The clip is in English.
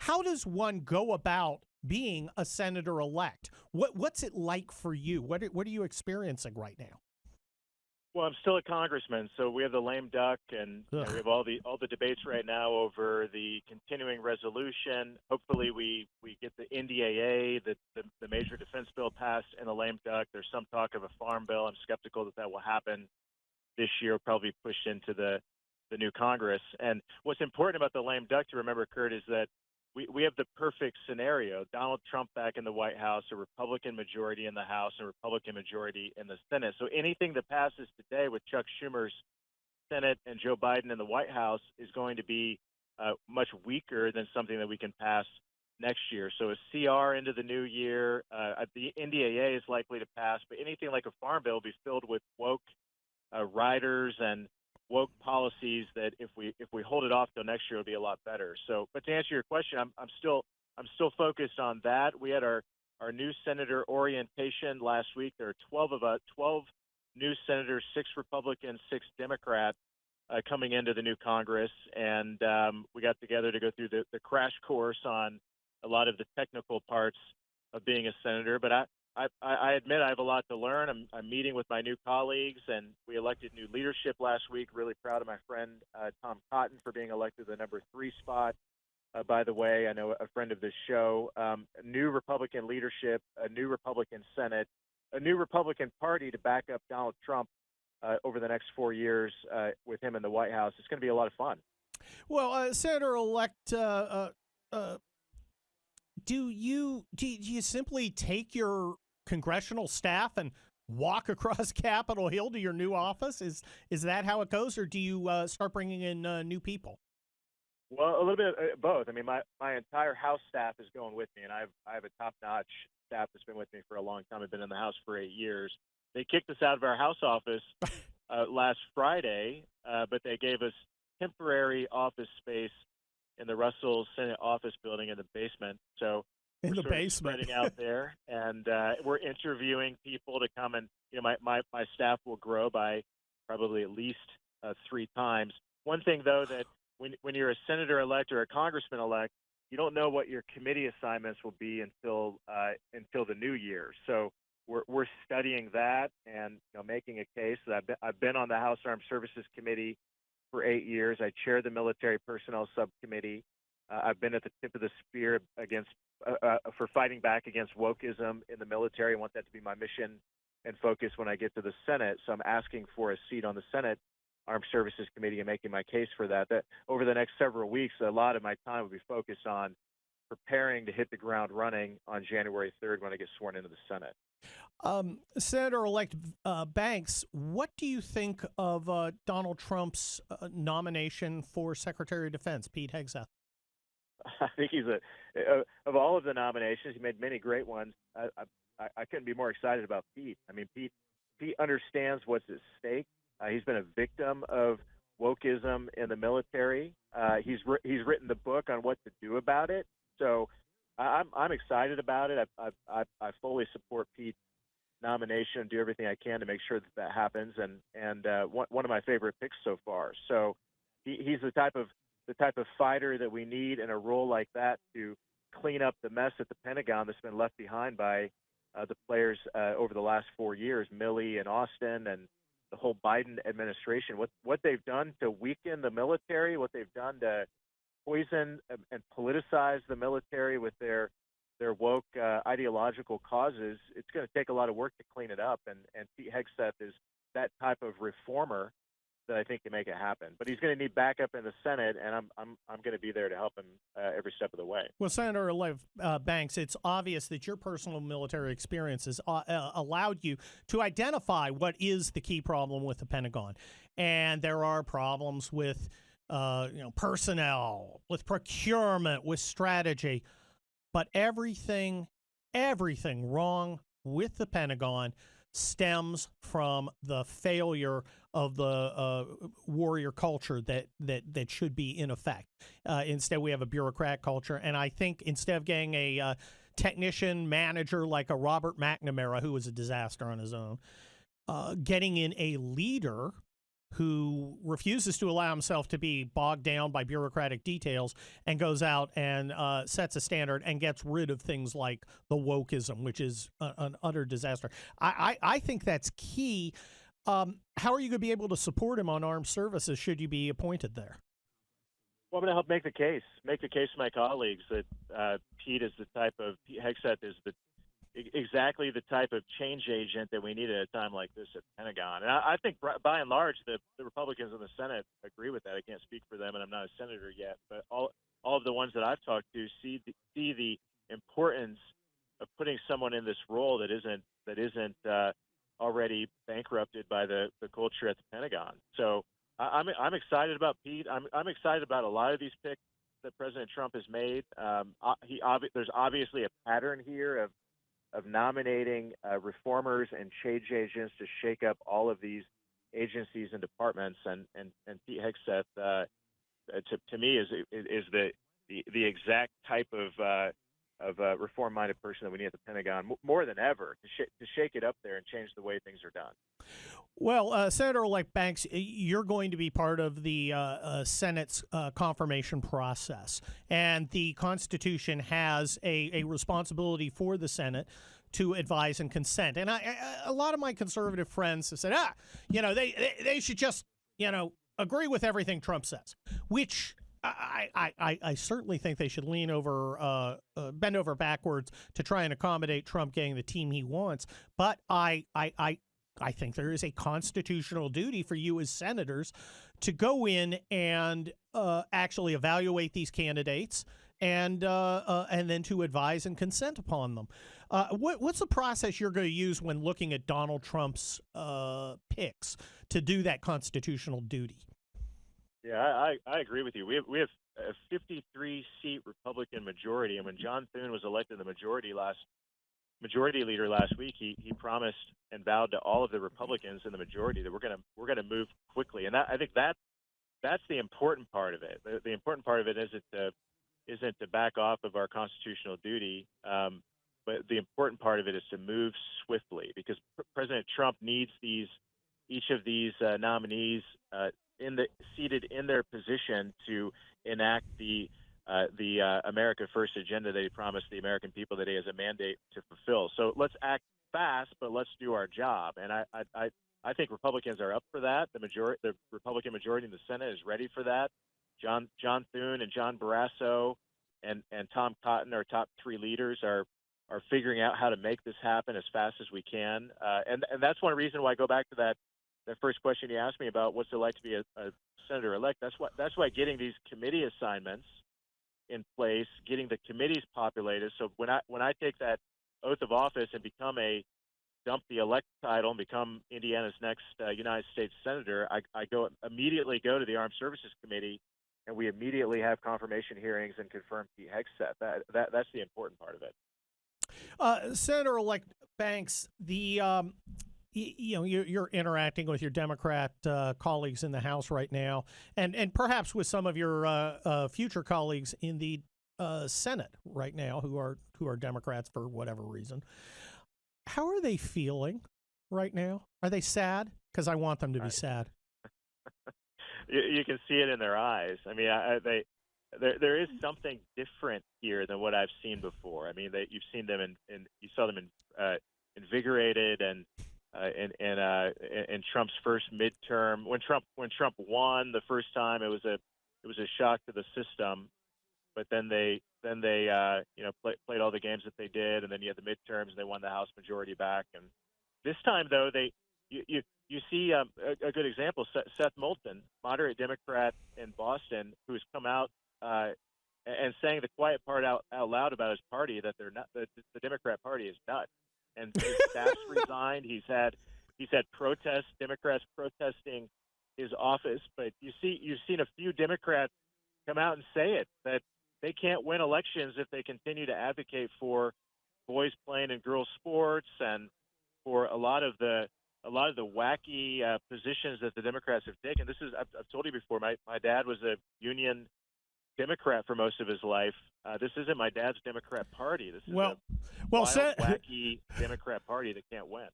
How does one go about being a senator-elect? What's it like for you? What are you experiencing right now? Well, I'm still a congressman, so we have the lame duck, and we Ugh. have all the debates right now over the continuing resolution. Hopefully, we get the NDAA, the major defense bill passed, and the lame duck. There's some talk of a farm bill. I'm skeptical that that will happen this year. Probably pushed into the new Congress. And what's important about the lame duck to remember, Kurt, is that we have the perfect scenario. Donald Trump back in the White House, a Republican majority in the House, and a Republican majority in the Senate. So anything that passes today with Chuck Schumer's Senate and Joe Biden in the White House is going to be much weaker than something that we can pass next year. So a CR into the new year, the NDAA is likely to pass, but anything like a farm bill will be filled with woke riders and woke policies that if we hold it off till next year, it'll be a lot better. So, but to answer your question, I'm still focused on that. We had our new senator orientation last week. There are 12 of us, 12 new senators, 6 Republicans, 6 Democrats coming into the new Congress, and we got together to go through the crash course on a lot of the technical parts of being a senator. But I admit I have a lot to learn. I'm meeting with my new colleagues, and we elected new leadership last week. Really proud of my friend Tom Cotton for being elected the number 3 spot. By the way, I know a friend of this show. New Republican leadership, a new Republican Senate, a new Republican Party to back up Donald Trump over the next 4 years with him in the White House. It's going to be a lot of fun. Well, Senator-elect, do you simply take your congressional staff and walk across Capitol Hill to your new office? Is that how it goes, or do you start bringing in new people? Well, a little bit of both. I mean, my entire House staff is going with me, and I have a top-notch staff that's been with me for a long time. I've been in the House for 8 years. They kicked us out of our House office last Friday, but they gave us temporary office space in the Russell Senate office building in the basement. So In we're the sort of basement. spreading out there, and we're interviewing people to come, and my staff will grow by probably at least 3 times. One thing, though, that when you're a senator-elect or a congressman-elect, you don't know what your committee assignments will be until the new year. So we're studying that and making a case. That I've been on the House Armed Services Committee for 8 years. I chair the Military Personnel Subcommittee. I've been at the tip of the spear against for fighting back against wokeism in the military. I want that to be my mission and focus when I get to the Senate. So I'm asking for a seat on the Senate Armed Services Committee and making my case for that. That over the next several weeks, a lot of my time will be focused on preparing to hit the ground running on January 3rd when I get sworn into the Senate. Senator-elect Banks, what do you think of Donald Trump's nomination for Secretary of Defense, Pete Hegseth? I think he's of all of the nominations, he made many great ones. I couldn't be more excited about Pete. I mean, Pete understands what's at stake. He's been a victim of wokeism in the military. He's written the book on what to do about it. So I'm excited about it. I fully support Pete's nomination and do everything I can to make sure that happens. And one of my favorite picks so far. So he's the type of fighter that we need in a role like that to clean up the mess at the Pentagon that's been left behind by the players over the last 4 years, Milley and Austin and the whole Biden administration. What they've done to weaken the military, what they've done to poison and politicize the military with their woke ideological causes, it's going to take a lot of work to clean it up. And Pete Hegseth is that type of reformer that I think can make it happen. But he's going to need backup in the Senate, and I'm going to be there to help him every step of the way. Well, Senator Banks, it's obvious that your personal military experience has allowed you to identify what is the key problem with the Pentagon. And there are problems with personnel, with procurement, with strategy. But everything wrong with the Pentagon stems from the failure of the warrior culture that should be in effect. Instead, we have a bureaucrat culture. And I think instead of getting a technician manager like a Robert McNamara, who was a disaster on his own, getting in a leader who refuses to allow himself to be bogged down by bureaucratic details and goes out and sets a standard and gets rid of things like the wokeism, which is an utter disaster. I think that's key. How are you going to be able to support him on armed services should you be appointed there? Well, I'm going to help make the case to my colleagues that Hegseth is exactly the type of change agent that we need at a time like this at the Pentagon. And I think by and large, the Republicans in the Senate agree with that. I can't speak for them, and I'm not a senator yet, but all of the ones that I've talked to see the importance of putting someone in this role that isn't already bankrupted by the culture at the Pentagon. So I'm excited about Pete. I'm excited about a lot of these picks that President Trump has made. There's obviously a pattern here of nominating reformers and change agents to shake up all of these agencies and departments, and Pete Hegseth to me is the exact type of reform-minded person that we need at the Pentagon more than ever to shake it up there and change the way things are done. Well, Senator-elect Banks, you're going to be part of the Senate's confirmation process, and the Constitution has a responsibility for the Senate to advise and consent. And a lot of my conservative friends have said, they should just, agree with everything Trump says, which I certainly think they should bend over backwards to try and accommodate Trump getting the team he wants. But I think there is a constitutional duty for you as senators to go in and actually evaluate these candidates and then to advise and consent upon them. What's the process you're going to use when looking at Donald Trump's picks to do that constitutional duty? Yeah, I agree with you. We have a 53-seat Republican majority, and when John Thune was elected the majority leader last week, he promised and vowed to all of the Republicans in the majority that we're gonna move quickly, and I think that's the important part of it. The important part of it isn't to back off of our constitutional duty, but the important part of it is to move swiftly, because President Trump needs each of these nominees seated in their position to enact the America First agenda that he promised the American people that he has a mandate to fulfill. So let's act fast, but let's do our job. And I think Republicans are up for that. The Republican majority in the Senate is ready for that. John Thune and John Barrasso and Tom Cotton, our top three leaders, are figuring out how to make this happen as fast as we can. And that's one reason why I go back to that first question you asked me about what's it like to be a senator-elect. That's why getting these committee assignments in place, getting the committees populated. So when I take that oath of office and dump the elect title and become Indiana's next United States senator, I immediately go to the Armed Services Committee, and we immediately have confirmation hearings and confirm Pete Hegseth. That's the important part of it. Senator-elect Banks, you're interacting with your Democrat colleagues in the House right now, and perhaps with some of your future colleagues in the Senate right now who are Democrats for whatever reason. How are they feeling right now? Are they sad? Because I want them to be sad. You can see it in their eyes. I mean, there is something different here than what I've seen before. I mean, you've seen them you saw them invigorated and in Trump's first midterm, when Trump won the first time, it was a shock to the system. But then they played all the games that they did, and then you had the midterms, and they won the House majority back. And this time, though, you see a good example. Seth Moulton, moderate Democrat in Boston, who has come out and saying the quiet part out loud about his party, that they're not the Democrat Party is nuts. And his staff's resigned. He's had protests, Democrats protesting his office. But you've seen a few Democrats come out and say it, that they can't win elections if they continue to advocate for boys playing in girls sports and for a lot of the wacky positions that the Democrats have taken. I've told you before. My dad was a union Democrat for most of his life. This isn't my dad's Democrat Party. This is a wild, wacky Democrat Party that can't win.